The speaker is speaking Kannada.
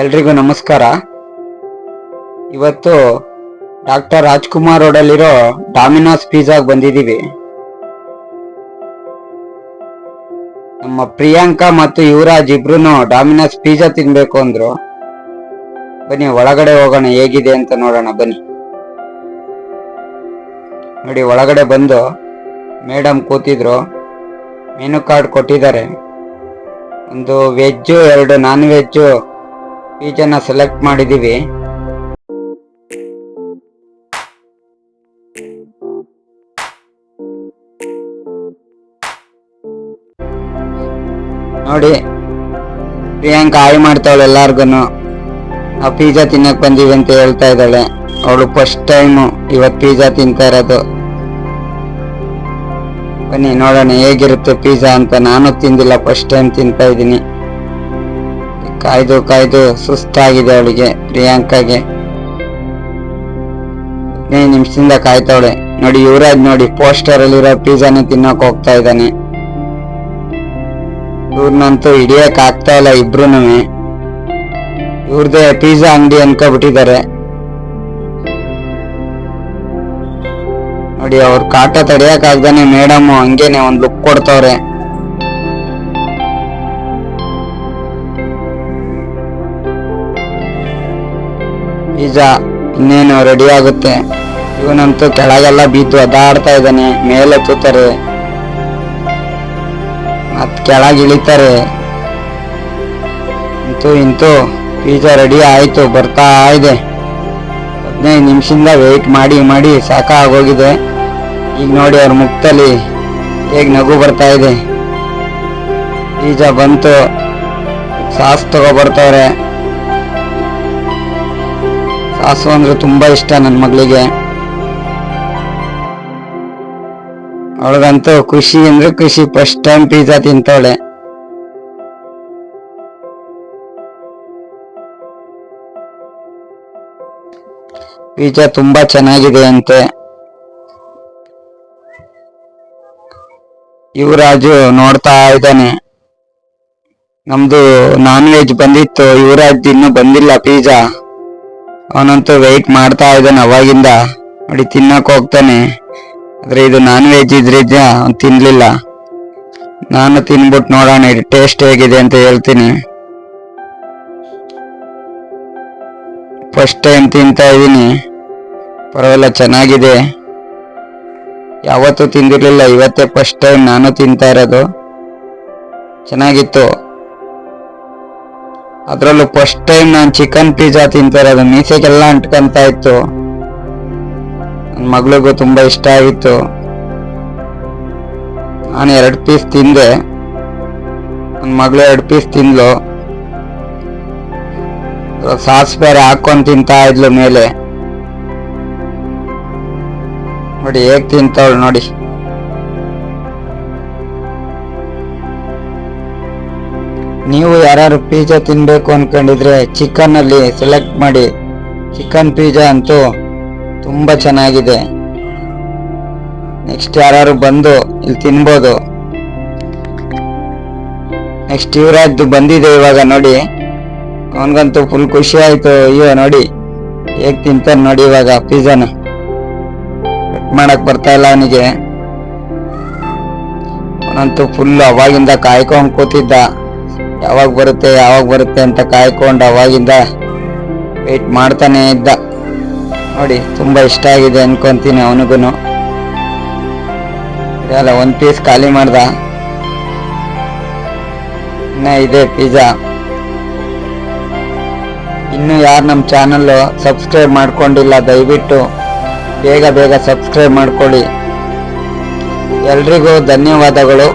ಎಲ್ರಿಗೂ ನಮಸ್ಕಾರ. ಇವತ್ತು ಡಾಕ್ಟರ್ ರಾಜ್ಕುಮಾರ್ ರೋಡಲ್ಲಿರೋ ಡಾಮಿನೋಸ್ ಪಿಜ್ಜಾಗೆ ಬಂದಿದ್ದೀವಿ. ನಮ್ಮ ಪ್ರಿಯಾಂಕಾ ಮತ್ತು ಯುವರಾಜ್ ಇಬ್ರು ಡಾಮಿನೋಸ್ ಪಿಜ್ಜಾ ತಿನ್ಬೇಕು ಅಂದ್ರು. ಬನ್ನಿ ಒಳಗಡೆ ಹೋಗೋಣ, ಹೇಗಿದೆ ಅಂತ ನೋಡೋಣ ಬನ್ನಿ. ನೋಡಿ, ಒಳಗಡೆ ಬಂದು ಮೇಡಮ್ ಕೂತಿದ್ರು, ಮೆನು ಕಾರ್ಡ್ ಕೊಟ್ಟಿದ್ದಾರೆ. ಒಂದು ವೆಜ್ಜು, 2 ನಾನ್ ವೆಜ್ಜು ಪಿಜ್ಜಾನ ಸೆಲೆಕ್ಟ್ ಮಾಡಿದೀವಿ. ನೋಡಿ, ಪ್ರಿಯಾಂಕಾ ಹಾಯ್ ಮಾಡ್ತಾವಳೆ ಎಲ್ಲಾರ್ಗು. ನಾವು ಪಿಜ್ಜಾ ತಿನ್ನಕ್ ಬಂದೀವಿ ಅಂತ ಹೇಳ್ತಾ ಇದ್ದಾಳೆ. ಅವಳು ಫಸ್ಟ್ ಟೈಮ್ ಇವತ್ತು ಪಿಜ್ಜಾ ತಿಂತಾ ಇರೋದು. ಬನ್ನಿ ನೋಡೋಣ ಹೇಗಿರುತ್ತೆ ಪಿಜ್ಜಾ ಅಂತ. ನಾನು ತಿಂದಿಲ್ಲ, ಫಸ್ಟ್ ಟೈಮ್ ತಿಂತಾ ಇದ್ದೀನಿ. ಕಾಯ್ದು ಕಾಯ್ದು ಸುಸ್ತಾಗಿದೆ ಅವಳಿಗೆ, ಪ್ರಿಯಾಂಕಾಗೆ. 15 ನಿಮಿಷದಿಂದ ಕಾಯ್ತಾವಳೆ. ನೋಡಿ, ಯುವರಾಜ್ ನೋಡಿ ಪೋಸ್ಟರ್ ಅಲ್ಲಿರೋ ಪಿಜ್ಜಾನೇ ತಿನ್ನಕ್ ಹೋಗ್ತಾ ಇದ್ದಾನೆ. ಇವ್ರನ್ನಂತೂ ಹಿಡಿಯಕ್ ಆಗ್ತಾ ಇಲ್ಲ ಇಬ್ರುನು. ಇವ್ರದೇ ಪಿಜ್ಜಾ ಅಂಗಡಿ ಅನ್ಕೋಬಿಟ್ಟಿದ್ದಾರೆ. ನೋಡಿ, ಅವ್ರ ಕಾಟ ತಡಿಯಕ್ ಆಗ್ದಾನೆ ಮೇಡಮ್ ಹಂಗೇನೆ ಒಂದ್ ಲುಕ್ ಕೊಡ್ತವ್ರೆ. ಪಿಜ್ಜಾ ಇನ್ನೇನು ರೆಡಿ ಆಗುತ್ತೆ. ಇವನಂತೂ ಕೆಳಗೆಲ್ಲ ಬಿದ್ದು ಒದಾಡ್ತಾ ಇದ್ದಾನೆ. ಮೇಲೆ ತೂತಾರೆ, ಮತ್ ಕೆಳಗೆ ಇಳಿತಾರೆ. ಇಂತೂ ಪಿಜ್ಜಾ ರೆಡಿ ಆಯ್ತು, ಬರ್ತಾ ಇದೆ. 15 ನಿಮಿಷದಿಂದ ವೆಯ್ಟ್ ಮಾಡಿ ಮಾಡಿ ಸಾಕಾಗೋಗಿದೆ. ಈಗ ನೋಡಿ ಅವ್ರ ಮುಖದಲ್ಲಿ ಹೇಗ್ ನಗು ಬರ್ತಾ ಇದೆ. ಪಿಜ್ಜಾ ಬಂತು, ಸಾಸ್ ತಗೋ ಬರ್ತವ್ರೆ. ಸಾಸು ಅಂದ್ರೆ ತುಂಬಾ ಇಷ್ಟ ನನ್ನ ಮಗಳಿಗೆ. ಅವಳಿಗಂತೂ ಖುಷಿ ಅಂದ್ರೆ ಖುಷಿ, ಫಸ್ಟ್ ಟೈಮ್ ಪಿಜ್ಜಾ ತಿಂತವಳೆ. ಪಿಜ್ಜಾ ತುಂಬಾ ಚೆನ್ನಾಗಿದೆ ಅಂತೆ. ಯುವರಾಜು ನೋಡ್ತಾ ಇದ್ದಾನೆ. ನಮ್ದು ನಾನ್ ವೆಜ್ ಬಂದಿತ್ತು, ಯುವರಾಜ್ ಇನ್ನೂ ಬಂದಿಲ್ಲ ಪಿಜ್ಜಾ. ಅವನಂತೂ ವೆಯ್ಟ್ ಮಾಡ್ತಾ ಇದ್ದಾನೆ ಅವಾಗಿಂದ. ನೋಡಿ, ತಿನ್ನಕ್ ಹೋಗ್ತಾನೆ. ಆದ್ರೆ ಇದು ನಾನ್ ವೆಜ್ ಇದ್ರಿದ್ದ ಅವ್ನು ತಿನ್ಲಿಲ್ಲ. ನಾನು ತಿನ್ಬಿಟ್ಟು ನೋಡೋಣ ಇದು ಟೇಸ್ಟ್ ಹೇಗಿದೆ ಅಂತ ಹೇಳ್ತೀನಿ. ಫಸ್ಟ್ ಟೈಮ್ ತಿಂತಾ ಇದ್ದೀನಿ, ಪರವಾಗಿಲ್ಲ ಚೆನ್ನಾಗಿದೆ. ಯಾವತ್ತೂ ತಿಂದಿರ್ಲಿಲ್ಲ, ಇವತ್ತೇ ಫಸ್ಟ್ ಟೈಮ್ ನಾನು ತಿಂತಾ ಇರೋದು. ಚೆನ್ನಾಗಿತ್ತು. ಅದ್ರಲ್ಲೂ ಫಸ್ಟ್ ಟೈಮ್ ನಾನು ಚಿಕನ್ ಪಿಜ್ಜಾ ತಿಂತಾ ಇರೋದು. ಮೀಸೆಗೆಲ್ಲ ಅಂಟ್ಕೊಂತ ಇತ್ತು. ನನ್ನ ಮಗಳಿಗೂ ತುಂಬಾ ಇಷ್ಟ ಆಗಿತ್ತು. ನಾನು 2 ಪೀಸ್ ತಿಂದೆ, ನನ್ನ ಮಗಳು 2 ಪೀಸ್ ತಿಂದ್ಲು. ಸಾಸ್ ಬೇರೆ ಹಾಕೊಂಡ್ ತಿಂತಾ ಇದ್ಲು ಮೇಲೆ. ನೋಡಿ ಹೇಗ್ ತಿಂತವಳು ನೋಡಿ. ನೀವು ಯಾರು ಪಿಜ್ಜಾ ತಿನ್ಬೇಕು ಅನ್ಕೊಂಡಿದ್ರೆ ಚಿಕನ್ ಅಲ್ಲಿ ಸೆಲೆಕ್ಟ್ ಮಾಡಿ. ಚಿಕನ್ ಪಿಜ್ಜಾ ಅಂತೂ ತುಂಬಾ ಚೆನ್ನಾಗಿದೆ. ನೆಕ್ಸ್ಟ್ ಯಾರು ಬಂದು ಇಲ್ಲಿ ತಿನ್ಬೋದು. ನೆಕ್ಸ್ಟ್ ಯುವರಾಜ್ ಬಂದಿದೆ ಇವಾಗ. ನೋಡಿ, ಅವನ್ಗಂತೂ ಫುಲ್ ಖುಷಿ ಆಯ್ತು. ಅಯ್ಯೋ ನೋಡಿ ಹೇಗ್ ತಿಂತಾನ ನೋಡಿ ಇವಾಗ ಪಿಜ್ಜಾನ. ಕಟ್ ಮಾಡಕ್ ಬರ್ತಾ ಇಲ್ಲ ಅವನಿಗೆ. ಅವನಂತೂ ಫುಲ್ ಅವಾಗಿಂದ ಕಾಯ್ಕೊಂಡ್ ಕೂತಿದ್ದ, ಯಾವಾಗ ಬರುತ್ತೆ ಅಂತ ಕಾಯ್ಕೊಂಡು ಅವಾಗಿಂದ ವೇಟ್ ಮಾಡ್ತಾನೆ ಇದ್ದ. ನೋಡಿ, ತುಂಬಾ ಇಷ್ಟ ಆಗಿದೆ ಅನ್ಕೊಂತೀನಿ ಅವನಿಗೂನು. ಅಲ್ಲ, 1 ಪೀಸ್ ಖಾಲಿ ಮಾಡ್ದ. ಇನ್ನ ಇದೆ ಪಿಜ್ಜಾ. ಇನ್ನು ಯಾರು ನಮ್ಮ ಚಾನಲ್ ಸಬ್ಸ್ಕ್ರೈಬ್ ಮಾಡ್ಕೊಂಡಿಲ್ಲ ದಯವಿಟ್ಟು ಬೇಗ ಸಬ್ಸ್ಕ್ರೈಬ್ ಮಾಡ್ಕೊಳ್ಳಿ. ಎಲ್ರಿಗೂ ಧನ್ಯವಾದಗಳು.